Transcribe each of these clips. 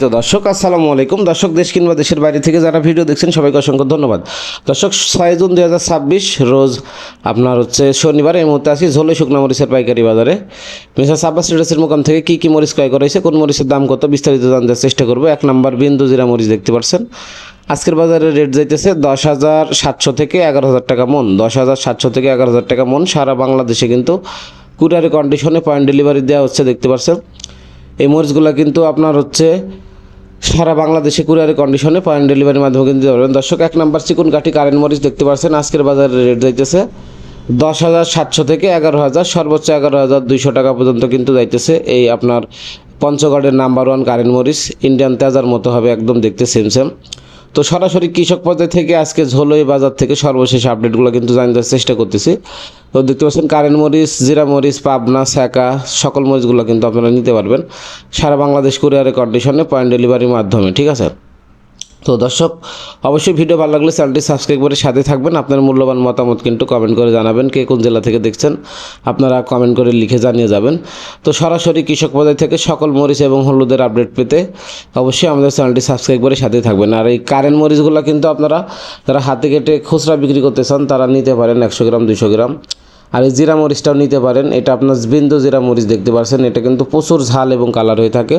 তো দর্শক আসসালামু আলাইকুম। দর্শক, দেশ কিংবা দেশের বাইরে থেকে যারা ভিডিও দেখছেন সবাইকে অসংখ্য ধন্যবাদ। দর্শক, 6 জুন 2026 রোজ আপনার শনিবার। এই মুহূর্তে আছি ঝোলে শুকনা মরিচের পাইকারি বাজারে। মিসেস আব্বাস ট্রেডার্সের মোকাম থেকে কী মরিচ ক্রয় করা হয়েছে, কোন মরিচের দাম কত, বিস্তারিত জানতে চেষ্টা করবো। 1 নম্বর বিন্দু জিরা মরিচ দেখতে পাচ্ছেন। আজকের বাজারে রেট যাইতেছে 10,700 থেকে 11,000 টাকা মন। 10,700 থেকে 11,000 টাকা মন। সারা বাংলাদেশে কিন্তু কুরিয়ারে কন্ডিশনে পয়েন্ট ডেলিভারি দেওয়া হচ্ছে, দেখতে পাচ্ছেন। এই মরিচগুলো কিন্তু আপনার সারা বাংলাদেশে কুরিয়ারের কন্ডিশনে পয়েন্ট ডেলিভারির মাধ্যমে কিন্তু দিতে পারবেন। দর্শক, 1 নম্বর চিকন কাঠি কারেন্ট মরিচ দেখতে পাচ্ছেন। আজকের বাজারে রেট যাইতেছে 10,700 থেকে 11,000, সর্বোচ্চ 11,200 টাকা পর্যন্ত কিন্তু যাইতেছে। এই আপনার পঞ্চগড়ের নাম্বার 1 কারেন্ট মরিচ, ইন্ডিয়ান তেজার মতো হবে, একদম দেখতে সেম। তো সরাসরি কৃষক পর্যায় থেকে আজকে ঝোলই বাজার থেকে সর্বশেষ আপডেটগুলো কিন্তু জানার চেষ্টা করতেছি। তো দেখতে পাচ্ছেন কারেন্ট মরিচ, জিরা মরিচ, পাবনা, স্যাকা সকল মরিচগুলো কিন্তু আপনারা নিতে পারবেন সারা বাংলাদেশ কুরিয়ারের কন্ডিশনে পয়েন্ট ডেলিভারির মাধ্যমে, ঠিক আছে। তো দর্শক, অবশ্যই ভিডিও ভালো লাগলে চ্যানেলটি সাবস্ক্রাইব করে সাথে থাকবেন। আপনার মূল্যবান মতামত কিন্তু কমেন্ট করে জানাবেন। কে কোন জেলা থেকে দেখছেন আপনারা কমেন্ট করে লিখে জানিয়ে যাবেন। তো সরাসরি কৃষক বাজার থেকে সকল মরিচ এবং হলুদের আপডেট পেতে অবশ্যই আমাদের চ্যানেলটি সাবস্ক্রাইব করে সাথে থাকবেন। আর এই কারেন্ট মরিচগুলো কিন্তু আপনারা যারা হাতে কেটে খুচরা বিক্রি করতে চান তারা নিতে পারেন 100 গ্রাম 200 গ্রাম। আর এই জিরা মরিচটাও নিতে পারেন। এটা আপনার বিন্দু জিরা মরিচ দেখতে পাচ্ছেন। এটা কিন্তু প্রচুর ঝাল এবং কালার হয়ে থাকে।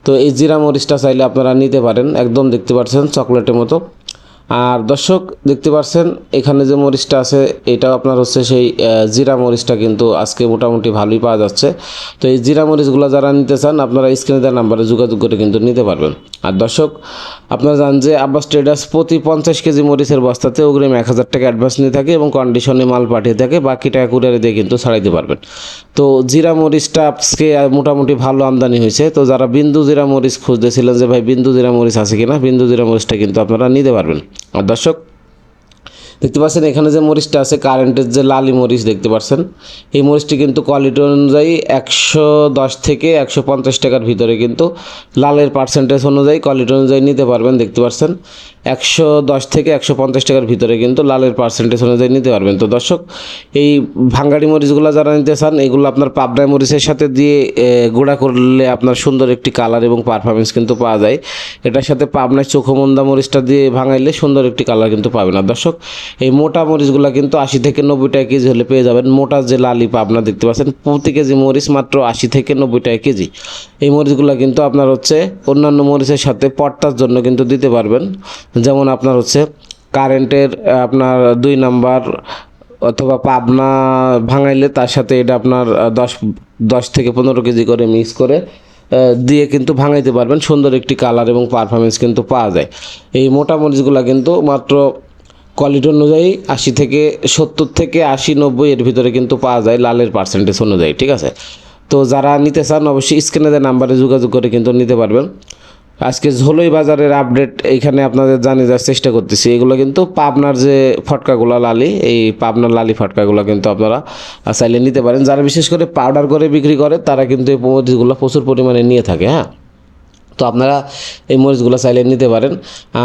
তো এই জিরা মরিচটা চাইলে আপনারা নিতে পারেন, একদম দেখতে পাচ্ছেন চকলেটের মতো। আর দর্শক, দেখতে পাচ্ছেন এখানে যে মরিচটা আছে এটাও আপনার সেই জিরা মরিচটা কিন্তু আজকে মোটামুটি ভালোই পাওয়া যাচ্ছে। তো এই জিরা মরিচগুলো যারা নিতে চান আপনারা স্ক্রিনে দেওয়া নাম্বারে যোগাযোগ করে কিন্তু নিতে পারবেন। আর দর্শক, আপনারা জানেন যে আব্বাস ট্রেডার্স প্রতি 50 কেজি মরিচের বস্তাতে অগ্রিম 1,000 টাকা অ্যাডভান্স নিয়ে থাকে এবং কন্ডিশনে মাল পাঠিয়ে থাকে। বাকি টাকা কুরিয়ারে দিয়ে কিন্তু ছাড়াইতে পারবেন। তো জিরা মরিচটা আজকে মোটামুটি ভালো আমদানি হয়েছে। তো যারা বিন্দু জিরা মরিচ খুঁজতেছিলেন যে ভাই বিন্দু জিরা মরিচ আছে কিনা, বিন্দু জিরা মরিচটা কিন্তু আপনারা নিতে পারবেন। আর দর্শক, দেখতে পাচ্ছেন এখানে যে মরিচটা আছে কারেন্টের যে লালি মরিচ দেখতে পাচ্ছেন, এই মরিচটি কিন্তু কোয়ালিটি অনুযায়ী 110 থেকে 150 টাকার ভিতরে কিন্তু লালের পার্সেন্টেজ অনুযায়ী কোয়ালিটি অনুযায়ী নিতে পারবেন। দেখতে পাচ্ছেন 110 থেকে 150 টাকার ভিতরে কিন্তু লালের পার্সেন্টেজ অনুযায়ী নিতে পারবেন। তো দর্শক, এই ভাঙ্গাড়ি মরিচগুলো যারা নিতে চান এগুলো আপনার পাবনা মরিচের সাথে দিয়ে গুঁড়া করলে আপনার সুন্দর একটি কালার এবং পারফরমেন্স কিন্তু পাওয়া যায়। এটার সাথে পাবনায় চোখমন্দা মরিচটা দিয়ে ভাঙাইলে সুন্দর একটি কালার কিন্তু পাবেন। আর দর্শক, এই মোটা মরিচগুলো কিন্তু 80 থেকে 90 টাকা কেজি হলে পেয়ে যাবেন। মোটা যে লালি পাবনা দেখতে পাচ্ছেন, প্রতি কেজি মরিচ মাত্র 80 থেকে 90 টাকা কেজি। এই মরিচগুলো কিন্তু আপনার অন্যান্য মরিচের সাথে পট্টার জন্য কিন্তু দিতে পারবেন। যেমন আপনার কারেন্টের আপনার 2 নাম্বার অথবা পাবনা ভাঙাইলে তার সাথে এটা আপনার 10 থেকে 15 কেজি করে মিক্স করে দিয়ে কিন্তু ভাঙাইতে পারবেন। সুন্দর একটি কালার এবং পারফরমেন্স কিন্তু পাওয়া যায়। এই মোটা মরিচগুলো কিন্তু মাত্র কোয়ালিটি অনুযায়ী 80 থেকে 70 থেকে 80 90 এর ভিতরে কিন্তু পাওয়া যায় লালের পার্সেন্টেজ অনুযায়ী, ঠিক আছে। তো যারা নিতে চান অবশ্যই স্ক্রিনে দেওয়া নাম্বারে যোগাযোগ করে কিন্তু নিতে পারবেন। আজকে ঝোলই বাজারের আপডেট এইখানে আপনাদের জানিয়ে যাওয়ার চেষ্টা করতেছি। এগুলো কিন্তু পাবনার যে ফটকাগুলো লালি, এই পাবনার লালি ফটকাগুলো কিন্তু আপনারা চাইলে নিতে পারেন। যারা বিশেষ করে পাউডার করে বিক্রি করে তারা কিন্তু এই মরিচগুলো প্রচুর পরিমাণে নিয়ে থাকে, হ্যাঁ। তো আপনারা এই মরিচগুলো চাইলে নিতে পারেন।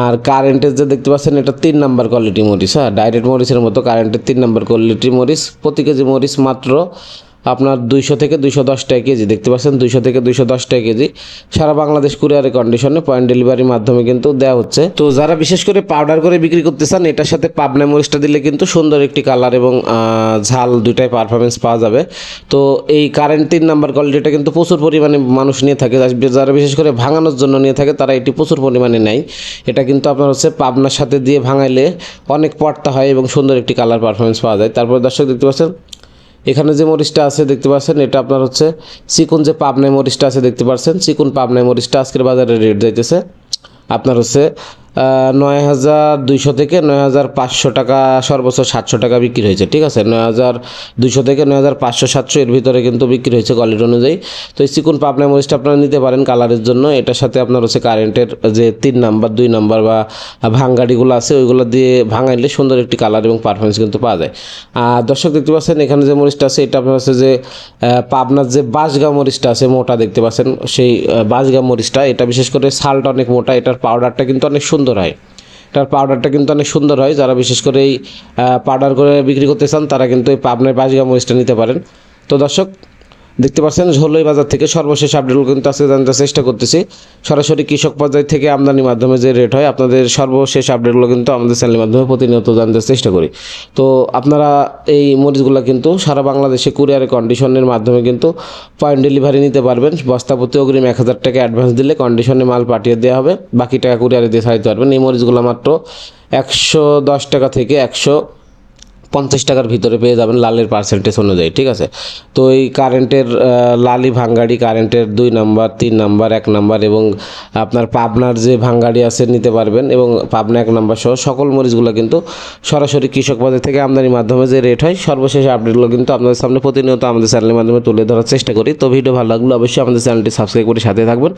আর কারেন্টের যে দেখতে পাচ্ছেন এটা 3 নাম্বার কোয়ালিটি মরিচ, হ্যাঁ, ডাইরেক্ট মরিচের মতো কারেন্টের 3 নাম্বার কোয়ালিটি মরিচ। প্রতি কেজি মরিচ মাত্র আপনার 200 থেকে 210 টাকা কেজি দেখতে পাচ্ছেন, 200 থেকে 210 টাকা কেজি। সারা বাংলাদেশ কুরিয়ারের কন্ডিশনে পয়েন্ট ডেলিভারির মাধ্যমে কিন্তু দেওয়া হচ্ছে। তো যারা বিশেষ করে পাউডার করে বিক্রি করতে চান এটার সাথে পাবনা মরিচটা দিলে কিন্তু সুন্দর একটি কালার এবং ঝাল দুইটাই পারফরমেন্স পাওয়া যাবে। তো এই কারেন্ট 3 নাম্বার কোয়ালিটিটা কিন্তু প্রচুর পরিমাণে মানুষ নিয়ে থাকে। যারা বিশেষ করে ভাঙানোর জন্য নিয়ে থাকে তারা এটি প্রচুর পরিমাণে নেয়। এটা কিন্তু আপনার পাবনার সাথে দিয়ে ভাঙাইলে অনেক পড়তা হয় এবং সুন্দর একটি কালার পারফরমেন্স পাওয়া যায়। তারপর দর্শক, দেখতে পাচ্ছেন এখানে যে মরিচটা আছে দেখতে পাচ্ছেন এটা আপনার চিকুন যে পাবনাই মরিচটা আছে দেখতে পাচ্ছেন, চিকুন পাবনাই মরিচটা আজকের বাজারে রেট যাইতেছে আপনার 9,200 থেকে 9,500 টাকা, সর্বোচ্চ 700 টাকা বিক্রি হয়েছে, ঠিক আছে। 9,200 থেকে 9,500-700 এর ভিতরে কিন্তু বিক্রি হয়েছে কোয়ালিটি অনুযায়ী। তো এই চিকুন পাবনা মরিচটা আপনারা নিতে পারেন কালারের জন্য। এটার সাথে আপনার কারেন্টের যে 3 নাম্বার 2 নাম্বার বা ভাঙ্গাড়িগুলো আছে ওইগুলো দিয়ে ভাঙাইলে সুন্দর একটি কালার এবং পারফরমেন্স কিন্তু পাওয়া যায়। আর দর্শক, দেখতে পাচ্ছেন এখানে যে মরিচটা আছে এটা আপনার যে পাবনার যে বাঁশগা মরিচটা আছে মোটা দেখতে পাচ্ছেন, সেই বাঁশগা মরিচটা এটা বিশেষ করে ছালটা অনেক মোটা, এটার পাউডারটা কিন্তু অনেক সুন্দর হয়। এটার পাউডারটা কিন্তু অনেক সুন্দর হয়। যারা বিশেষ করে এই পাউডার করে বিক্রি করতে চান তারা কিন্তু এই পাবনার বাঁশগা মরিচটা নিতে পারেন। তো দর্শক, দেখতে পাচ্ছেন ঝোলই বাজার থেকে সর্বশেষ আপডেটগুলো কিন্তু আজকে জানতে চেষ্টা করতেছি। সরাসরি কৃষক পর্যায় থেকে আমদানির মাধ্যমে যে রেট হয়, আপনাদের সর্বশেষ আপডেটগুলো কিন্তু আমাদের চ্যানেলের মাধ্যমে প্রতিনিয়ত জানতে চেষ্টা করি। তো আপনারা এই মরিচগুলো কিন্তু সারা বাংলাদেশে কুরিয়ারের কন্ডিশনের মাধ্যমে কিন্তু পয়েন্ট ডেলিভারি নিতে পারবেন। বস্তা প্রতি অগ্রিম 1000 টাকা অ্যাডভান্স দিলে কন্ডিশনে মাল পাঠিয়ে দেওয়া হবে, বাকি টাকা কুরিয়ারে দিয়ে ছাড়তে পারবেন। এই মরিচগুলো মাত্র 110 টাকা থেকে 150 টাকার ভিতরে পেয়ে যাবেন লালের পার্সেন্টেজ অনুযায়ী, ঠিক আছে। তো এই কারেন্টের লালি ভাঙ্গাড়ি, কারেন্টের 2 নাম্বার, 3 নাম্বার, 1 নাম্বার এবং আপনার পাবনার যে ভাঙ্গাড়ি আছে নিতে পারবেন, এবং পাবনা 1 নাম্বার সহ সকল মরিচগুলো কিন্তু সরাসরি কৃষক বাজার থেকে আমদানির মাধ্যমে যে রেট হয়, সর্বশেষ আপডেটগুলো কিন্তু আপনাদের সামনে প্রতিনিয়ত আমাদের চ্যানেলের মাধ্যমে তুলে ধরার চেষ্টা করি। তো ভিডিও ভালো লাগলে অবশ্যই আমাদের চ্যানেলটি সাবস্ক্রাইব করে সাথে থাকবেন।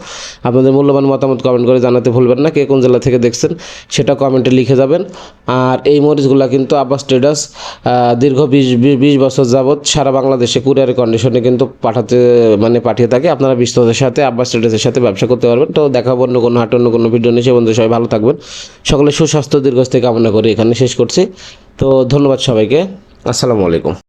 আপনাদের মূল্যবান মতামত কমেন্ট করে জানাতে ভুলবেন না। কে কোন জেলা থেকে দেখছেন সেটা কমেন্টে লিখে যাবেন। আর এই মরিচগুলো কিন্তু আব্বাস ট্রেডার্স দীর্ঘ 20 বছর যাবৎ সারা বাংলাদেশে কুরিয়ারের কন্ডিশনে কিন্তু পাঠিয়ে থাকে। আপনারা বিশ্বদের সাথে আব্বাস ট্রেডার্সের সাথে ব্যবসা করতে পারবেন। তো দেখাবো অন্য কোনো হাট, অন্য কোনো ভিডিও নিয়ে। সে বন্ধু সবাই ভালো থাকবেন, সকলে সুস্বাস্থ্য দীর্ঘস্থায়ী কামনা করি এখানে শেষ করছি। তো ধন্যবাদ সবাইকে, আসসালামু আলাইকুম।